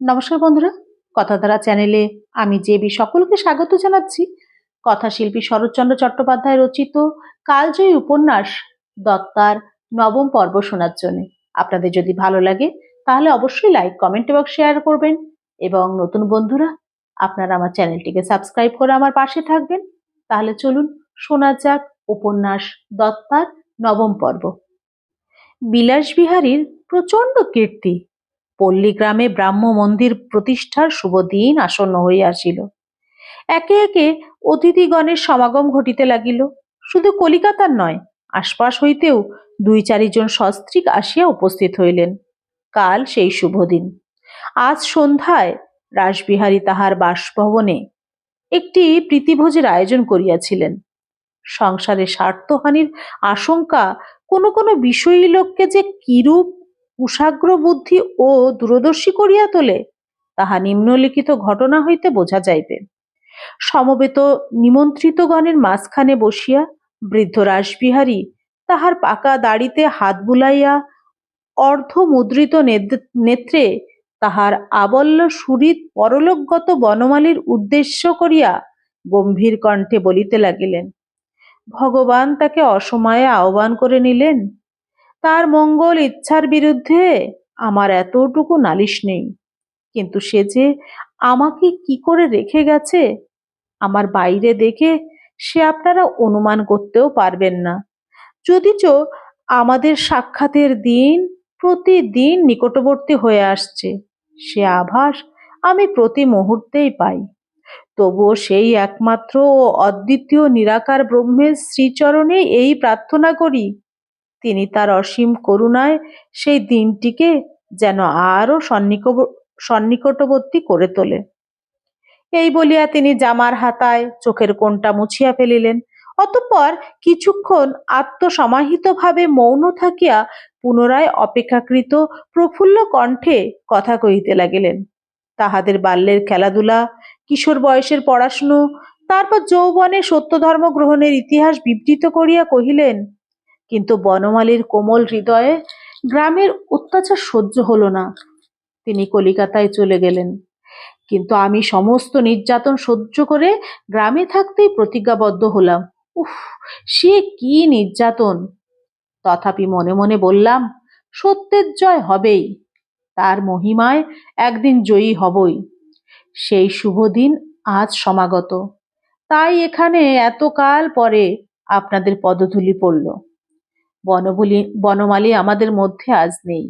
নমস্কার বন্ধুরা, কথাধারা চ্যানেলে আমি জেবি সকলকে স্বাগত জানাচ্ছি। কথাশিল্পী শরৎচন্দ্র চট্টোপাধ্যায় রচিত কালজয়ী উপন্যাস দত্তার নবম পর্ব শোনার জন্য। আপনাদের যদি ভালো লাগে তাহলে অবশ্যই লাইক, কমেন্ট এবং শেয়ার করবেন, এবং নতুন বন্ধুরা আপনারা আমার চ্যানেলটিকে সাবস্ক্রাইব করে আমার পাশে থাকবেন। তাহলে চলুন শোনা যাক উপন্যাস দত্তার নবম পর্ব। বিলাসবিহারীর প্রচণ্ড কীর্তি। পল্লীগ্রামে ব্রাহ্ম মন্দির প্রতিষ্ঠার শুভ দিন আসন্ন হইয়াছিল। একে একে অতিথিগণের সমাগম ঘটিতে লাগিল। শুধু কলিকাতার নয়, আশপাশ হইতেও 2-4 জন সস্ত্রীক আসিয়া উপস্থিত হইলেন। কাল সেই শুভ দিন। আজ সন্ধ্যায় রাসবিহারী তাহার বাসভবনে একটি প্রীতিভোজের আয়োজন করিয়াছিলেন। সংসারে স্বার্থহানির আশঙ্কা কোনো কোনো বিষয়ী লোককে যে কিরূপ কুশাগ্র বুদ্ধি ও দূরদর্শী করিয়া তোলে, তাহা নিম্নলিখিত ঘটনা হইতে বোঝা যাইবে। সমবেত নিমন্ত্রিতগণের মাঝখানে বসিয়া বৃদ্ধ রাসবিহারী তাহার পাকা দাড়িতে হাত বুলাইয়া অর্ধমুদ্রিত নেত্রে তাহার আবল্য সুহৃদ পরলোকগত বনমালীর উদ্দেশ্য করিয়া গম্ভীর কণ্ঠে বলিতে লাগিলেন। ভগবান তাকে অসময়ে আহ্বান করে নিলেন। তার মঙ্গল ইচ্ছার বিরুদ্ধে আমার এতটুকু নালিশ নেই, কিন্তু সে যে আমাকে কি করে রেখে গেছে আমার বাইরে দেখে সে আপনারা অনুমান করতেও পারবেন না। যদিচ আমাদের সাক্ষাতের দিন প্রতিদিন নিকটবর্তী হয়ে আসছে, সে আভাস আমি প্রতি মুহূর্তেই পাই। তবুও সেই একমাত্র ও অদ্বিতীয় নিরাকার ব্রহ্মের শ্রীচরণে এই প্রার্থনা করি, তিনি তার অসীম করুণায় সেই দিনটিকে যেন আরো সন্নিকটবর্তী করে তোলে। এই বলিয়া তিনি জামার হাতায় চোখের কোণটা মুছিয়া ফেলিলেন। অতঃপর কিছুক্ষণ আত্মসমাহিত ভাবে মৌন থাকিয়া পুনরায় অপেক্ষাকৃত প্রফুল্ল কণ্ঠে কথা কহিতে লাগিলেন। তাহাদের বাল্যের খেলাধুলা, কিশোর বয়সের পড়াশুনো, তারপর যৌবনে সত্যধর্ম গ্রহণের ইতিহাস বিবৃত করিয়া কহিলেন। কিন্তু বনমালীর কোমল হৃদয়ে গ্রামের অত্যাচার সহ্য হলো না। তিনি কলিকাতায় চলে গেলেন। কিন্তু আমি সমস্ত নির্যাতন সহ্য করে গ্রামে থাকতেই প্রতিজ্ঞাবদ্ধ হলাম। উফ, সে কি নির্যাতন! তথাপি মনে মনে বললাম, সত্যের জয় হবেই, তার মহিমায় একদিন জয়ী হবই। সেই শুভ দিন আজ সমাগত, তাই এখানে এতকাল পরে আপনাদের পদধূলি পড়ল। বনমালী আমাদের মধ্যে আজ নেই।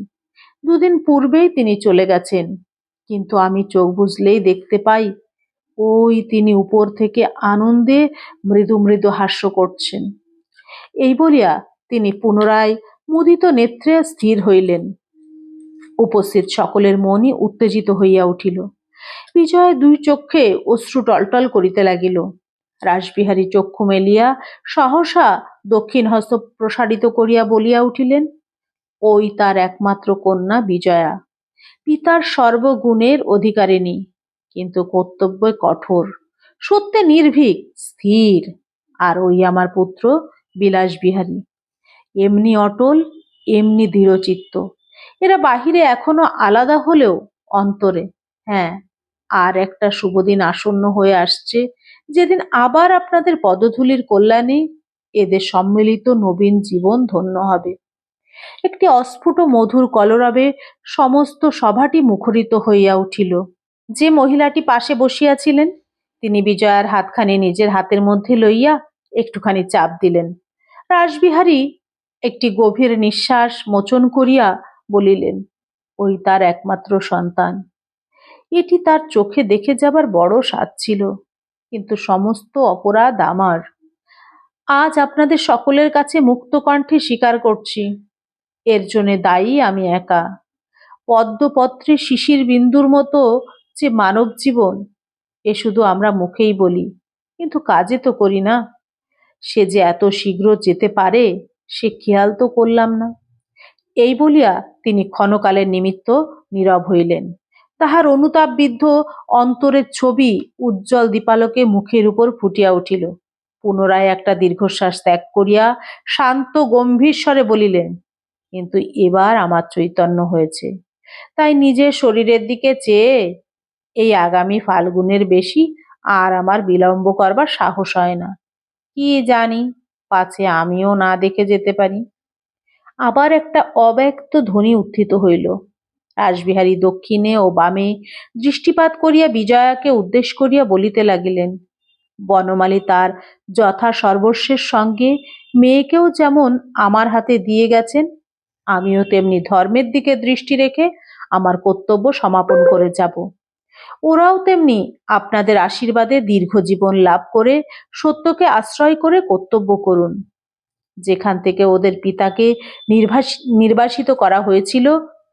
2 দিন পূর্বেই তিনি চলে গেছেন, কিন্তু আমি চোখ বুজলেই দেখতে পাই ওই তিনি উপর থেকে আনন্দে মৃদু মৃদু হাস্য করছেন। এই বলিয়া তিনি পুনরায় মুদিত নেত্রে স্থির হইলেন। উপস্থিত সকলের মনই উত্তেজিত হইয়া উঠিল। বিজয় 2 চক্ষে অশ্রু টলটল করিতে লাগিল। রাসবিহারী চক্ষু মেলিয়া সহসা দক্ষিণ হস্ত প্রসারিত করিয়া বলিয়া উঠিলেন, ওই তার একমাত্র কন্যা বিজয়া, পিতার সর্বগুণের অধিকারিণী, কিন্তু কর্তব্যে কঠোর, সত্যে নির্ভীক, স্থির। আর ওই আমার পুত্র বিলাসবিহারী, এমনি অটল, এমনি দৃঢ়চিত্ত। এরা বাহিরে এখনো আলাদা হলেও অন্তরে, হ্যাঁ, আর একটা শুভদিন আসন্ন হয়ে আসছে, যেদিন আবার আপনাদের পদধূলির কল্যাণে এদের সম্মিলিত নবীন জীবন ধন্য হবে। একটি অস্ফুট মধুর কলরবে সমস্ত সভাটি মুখরিত হইয়া উঠিল। যে মহিলাটি পাশে বসিয়াছিলেন, তিনি বিজয়ার হাতখানি নিজের হাতের মধ্যে লইয়া একটুখানি চাপ দিলেন। রাসবিহারী একটি গভীর নিঃশ্বাস মোচন করিয়া বলিলেন, ওই তার একমাত্র সন্তান। এটি তার চোখে দেখে যাবার বড় স্বাদ ছিল, কিন্তু সমস্ত অপরাধ আমার। আজ আপনাদের সকলের কাছে মুক্ত কণ্ঠে স্বীকার করছি, এর জন্যে দায়ী আমি একা। পদ্মপত্রে শিশির বিন্দুর মতো যে মানব জীবন, এ শুধু আমরা মুখেই বলি, কিন্তু কাজে তো করি না। সে যে এত শীঘ্র যেতে পারে সে খেয়াল তো করলাম না। এই বলিয়া তিনি ক্ষণকালের নিমিত্ত নীরব হইলেন। তাহার অনুতাপবিদ্ধ অন্তরের ছবি উজ্জ্বল দীপালোকে মুখের উপর ফুটিয়া উঠিল। পুনরায় একটা দীর্ঘশ্বাস ত্যাগ করিয়া শান্ত গম্ভীর স্বরে বলিলেন, কিন্তু এবার আমার চৈতন্য হয়েছে। তাই নিজের শরীরের দিকে চেয়ে এই আগামী ফাল্গুনের বেশি আর আমার বিলম্ব করবার সাহস হয় না। কি জানি, পাছে আমিও না দেখে যেতে পারি। আবার একটা অব্যক্ত ধ্বনি উত্থিত হইল। রাসবিহারী দক্ষিণে ও বামে দৃষ্টিপাত করিয়া বিজয়াকে উদ্দেশ করিয়া বলিতে লাগিলেন, বনমালী তার যথা সর্বস্বের সঙ্গে মেয়েকেও যেমন আমার হাতে দিয়ে গেছেন, আমিও তেমনি ধর্মের দিকে দৃষ্টি রেখে আমার কর্তব্য সমাপন করে যাব। ওরাও তেমনি আপনাদের আশীর্বাদে দীর্ঘ জীবন লাভ করে সত্যকে আশ্রয় করে কর্তব্য করুন। যেখান থেকে ওদের পিতাকে নির্বাসিত করা হয়েছিল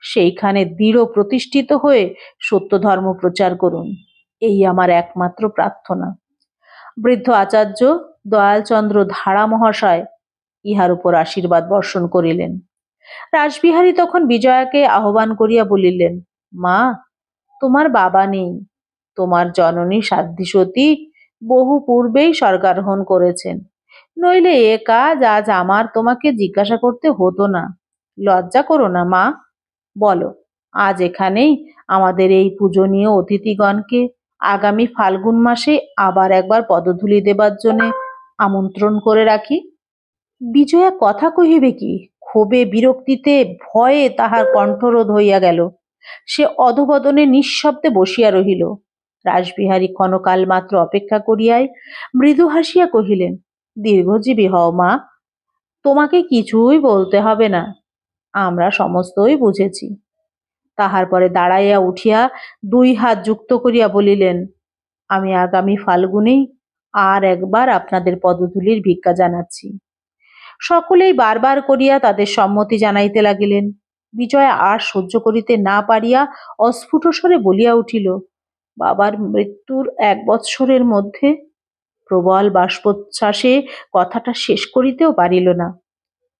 সেইখানে দৃঢ় প্রতিষ্ঠিত হয়ে সত্য ধর্ম প্রচার করুন, এই আমার একমাত্র প্রার্থনা। বৃদ্ধ আচার্য দয়ালচন্দ্র ধারা মহাশয় ইহার উপর আশীর্বাদ বর্ষণ করিলেন। রাসবিহারী তখন বিজয়াকে আহ্বান করিয়া বলিলেন, মা, তোমার বাবা নেই। তোমার জননী সাধ্বী বহু পূর্বেই স্বর্গারোহণ করেছেন, নইলে এ কাজ আজ আমার তোমাকে জিজ্ঞাসা করতে হতো না। লজ্জা করো না মা, বলো আজ এখানেই আমাদের এই পূজনীয় অতিথিগণকে আগামী ফাল্গুন মাসে আবার একবার পদধূলি দেবার জন্য আমন্ত্রণ করে রাখি। বিজয়া কথা কহিবে কি, ক্ষোভে বিরক্তিতে ভয়ে তাহার কণ্ঠরোধ হইয়া গেল। সে অধবদনে নিঃশব্দে বসিয়া রহিল। রাসবিহারী ক্ষণকাল মাত্র অপেক্ষা করিয়াই মৃদু হাসিয়া কহিলেন, দীর্ঘজীবী হও মা, তোমাকে কিছুই বলতে হবে না, আমরা সমস্তই বুঝেছি। তাহার পরে দাঁড়াইয়া উঠিয়া দুই হাত যুক্ত করিয়া বলিলেন, আমি আগামী ফাল্গুনেই আর একবার আপনাদের পদধূলির ভিক্ষা জানাচ্ছি। সকলেই বারবার করিয়া তাদের সম্মতি জানাইতে লাগিলেন। বিজয়া আর সহ্য করিতে না পারিয়া অস্ফুট স্বরে বলিয়া উঠিল, বাবার মৃত্যুর 1 বৎসরের মধ্যে। প্রবল বাষ্পোচ্ছ্বাসে কথাটা শেষ করিতেও পারিল না।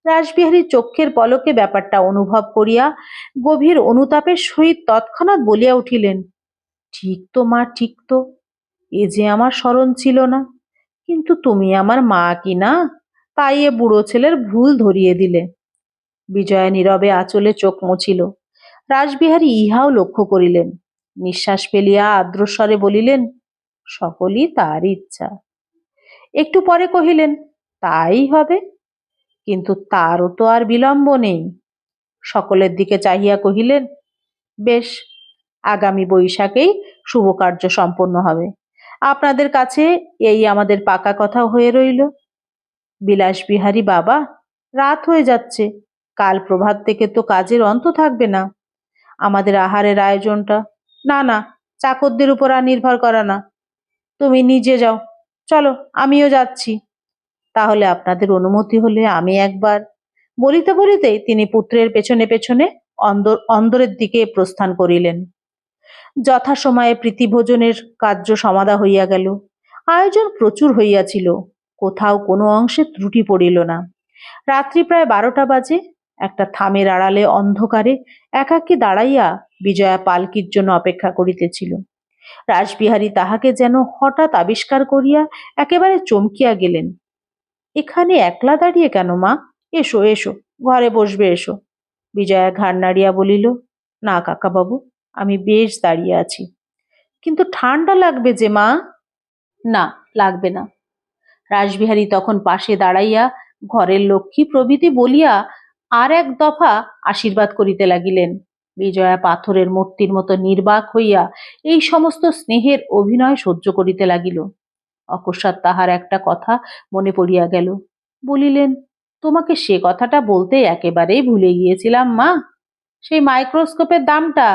রাসবিহারী চক্ষের পলকে ব্যাপারটা অনুভব করিয়া গভীর অনুতাপের সহিত তৎক্ষণাৎ বলিয়া উঠিলেন, ঠিক তো মা, ঠিক তো, এ যে আমার স্মরণ ছিল না। কিন্তু তুমি আমার মা কি না, তাই এ বুড়ো ছেলের ভুল ধরিয়ে দিলে। বিজয়া নীরবে আঁচলে চোখ মুছিল। রাসবিহারী ইহাও লক্ষ্য করিলেন। নিঃশ্বাস ফেলিয়া আর্দ্রস্বরে বলিলেন, সকলই তার ইচ্ছা। একটু পরে কহিলেন, তাই হবে, কিন্তু তারও তো আর বিলম্ব নেই। সকলের দিকে চাহিয়া কহিলেন, বেশ, আগামী বৈশাখেই শুভ কার্য সম্পন্ন হবে। আপনাদের কাছে এই আমাদের পাকা কথা হয়ে রইল। বিলাসবিহারী বাবা, রাত হয়ে যাচ্ছে, কাল প্রভাত থেকে তো কাজের অন্ত থাকবে না। আমাদের আহারের আয়োজনটা, না না, চাকরদের উপর আর নির্ভর করা না, তুমি নিজে যাও। চলো, আমিও যাচ্ছি। তাহলে আপনাদের অনুমতি হলে আমি একবার। বলিতে বলিতেই তিনি পুত্রের পেছনে পেছনে অন্দরের দিকে প্রস্থান করিলেন। যথাসময়ে প্রীতিভোজনের কার্য সমাধা হইয়া গেল। আয়োজন প্রচুর হইয়াছিল, কোথাও কোনো অংশে ত্রুটি পড়িল না। রাত্রি প্রায় 12টা বাজে। একটা থামের আড়ালে অন্ধকারে একাকী দাঁড়াইয়া বিজয়া পালকির জন্য অপেক্ষা করিতেছিল। রাসবিহারী তাহাকে যেন হঠাৎ আবিষ্কার করিয়া একেবারে চমকিয়া গেলেন। এখানে একলা দাঁড়িয়ে কেন মা? এসো এসো, ঘরে বসবে, এসো। বিজয়া ঘাড় নাড়িয়া বলিল, না কাকাবাবু, আমি বেশ দাঁড়িয়ে আছি। কিন্তু ঠান্ডা লাগবে যে মা। না, লাগবে না। রাসবিহারী তখন পাশে দাঁড়াইয়া ঘরের লক্ষ্মী প্রভৃতি বলিয়া আর এক দফা আশীর্বাদ করিতে লাগিলেন। বিজয়া পাথরের মূর্তির মতো নির্বাক হইয়া এই সমস্ত স্নেহের অভিনয় সহ্য করিতে লাগিল। অকস্মাৎ তাহার একটা কথা মনে পড়িয়া গেল। বলিলেন, তোমাকে সে কথাটা বলতে একেবারেই ভুলে গিয়েছিলাম মা। সেই মাইক্রোস্কোপের দামটা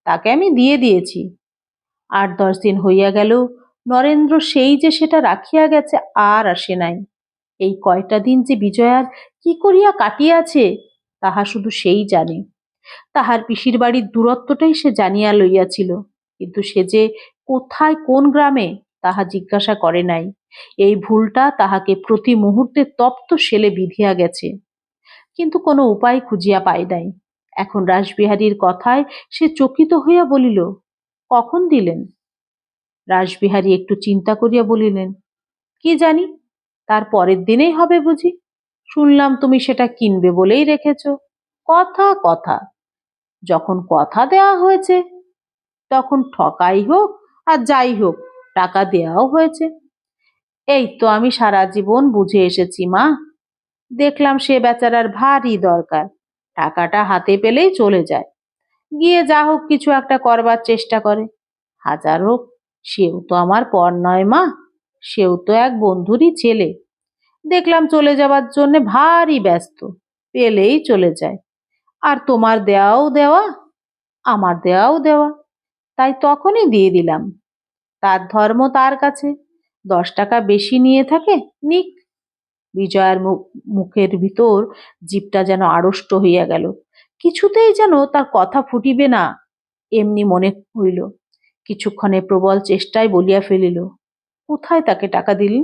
তাকে আমি দিয়ে দিয়েছি। 8-10 দিন হইয়া গেল, নরেন্দ্র সেই যে সেটা রাখিয়া গেছে আর আসে নাই। এই কয়টা দিন যে বিজয়ার কি করিয়া কাটিয়াছে তাহা শুধু সেই জানে। তাহার পিসির বাড়ির দূরত্বটাই সে জানিয়া লইয়াছিল, কিন্তু সে যে কোথায় কোন গ্রামে তাহা জিজ্ঞাসা করে নাই। এই ভুলটা তাহাকে প্রতি মুহূর্তে তপ্ত শেলে বিধিয়া গেছে, কিন্তু কোনো উপায় খুঁজিয়া পায় নাই। এখন রাসবিহারীর কথায় সে চকিত হইয়া বলিল, কখন দিলেন? রাসবিহারী একটু চিন্তা করিয়া বলিলেন, কি জানি, তার পরের দিনেই হবে বুঝি। শুনলাম তুমি সেটা কিনবে বলেই রেখেছ। কথা কথা। যখন কথা দেওয়া হয়েছে তখন ঠকাই হোক আর যাই হোক টাকা দেওয়াও হয়েছে। এই তো আমি সারা জীবন বুঝে এসেছি মা। দেখলাম সে বেচারার ভারী দরকার, টাকাটা হাতে পেলেই চলে যায়, গিয়ে যা হোক কিছু একটা করবার চেষ্টা করে। হাজার হোক সেও তো আমার পর নয় মা, সেও তো এক বন্ধুরই ছেলে। দেখলাম চলে যাবার জন্য ভারী ব্যস্ত, পেলেই চলে যায়। আর তোমার দেওয়াও দেওয়া, আমার দেওয়াও দেওয়া, তাই তখনই দিয়ে দিলাম। তার ধর্ম তার কাছে, 10 টাকা বেশি নিয়ে থাকে নিক। বিজয়ার মুখের ভিতর জিভটা যেন আড়ষ্ট হইয়া গেল, কিছুতেই যেন তার কথা ফুটিবে না এমনি মনে হইল। কিছুক্ষণে প্রবল চেষ্টায় বলিয়া ফেলিল, কোথায় তাকে টাকা দিলেন?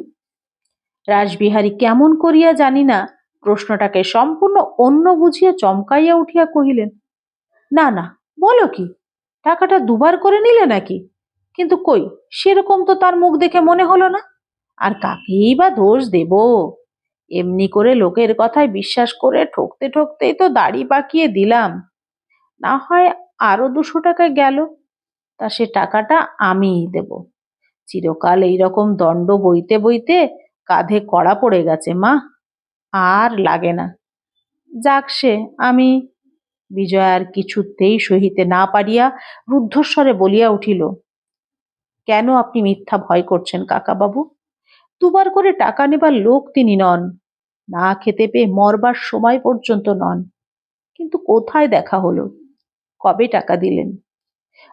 রাসবিহারী কেমন করিয়া জানি না প্রশ্নটাকে সম্পূর্ণ অন্য বুঝিয়া চমকাইয়া উঠিয়া কহিলেন, না না, বলো কি, টাকাটা দুবার করে নিলে নাকি? কিন্তু কই, সেরকম তো তার মুখ দেখে মনে হলো না। আর কাকেই বা দোষ দেব? এমনি করে লোকের কথায় বিশ্বাস করে ঠকতে ঠকতেই তো দাড়ি পাকিয়ে দিলাম। না হয় আরো 200 টাকা গেল, তা সে টাকাটা আমিই দেব। চিরকাল এইরকম দণ্ড বইতে বইতে কাঁধে কড়া পড়ে গেছে মা, আর লাগে না। যাক সে, আমি। বিজয়া আর কিছুতেই সহিতে না পারিয়া রুদ্ধস্বরে বলিয়া উঠিল, কেন আপনি মিথ্যা ভয় করছেন কাকাবাবু? দুবার করে টাকা নেবার লোক তিনি নন, না খেতে পেয়ে মরবার সময় পর্যন্ত নন। কিন্তু কোথায় দেখা হলো? কবে টাকা দিলেন?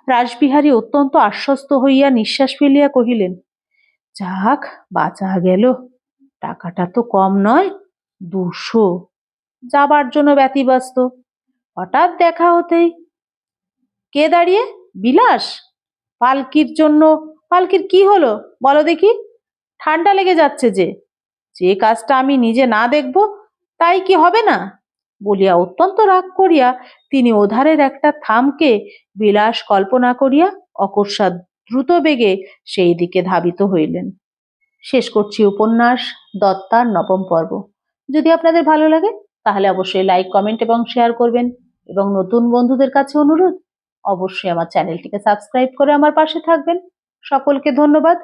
রাসবিহারী অত্যন্ত আশ্বস্ত হইয়া নিঃশ্বাস ফেলিয়া কহিলেন, যাক, বাঁচা গেল। টাকাটা তো কম নয়, 200। যাবার জন্য ব্যতিব্যস্ত, হঠাৎ দেখা হতেই। কে দাঁড়িয়ে? বিলাস? পালকির জন্য? পালকির কি হলো বলো দেখি? ঠান্ডা লেগে যাচ্ছে যে। যে কাজটা আমি নিজে না দেখব তাই কি হবে না? বলিয়া অত্যন্ত রাগ করিয়া তিনি ওধারের একটা থামকে বিলাস কল্পনা করিয়া অকস্মাৎ দ্রুত বেগে সেই দিকে ধাবিত হইলেন। শেষ করছি উপন্যাস দত্তার 9ম পর্ব। যদি আপনাদের ভালো লাগে তাহলে অবশ্যই লাইক, কমেন্ট এবং শেয়ার করবেন। এবং নতুন বন্ধুদের কাছে অনুরোধ, অবশ্যই আমার চ্যানেলটিকে সাবস্ক্রাইব করে আমার পাশে থাকবেন। সকলকে ধন্যবাদ।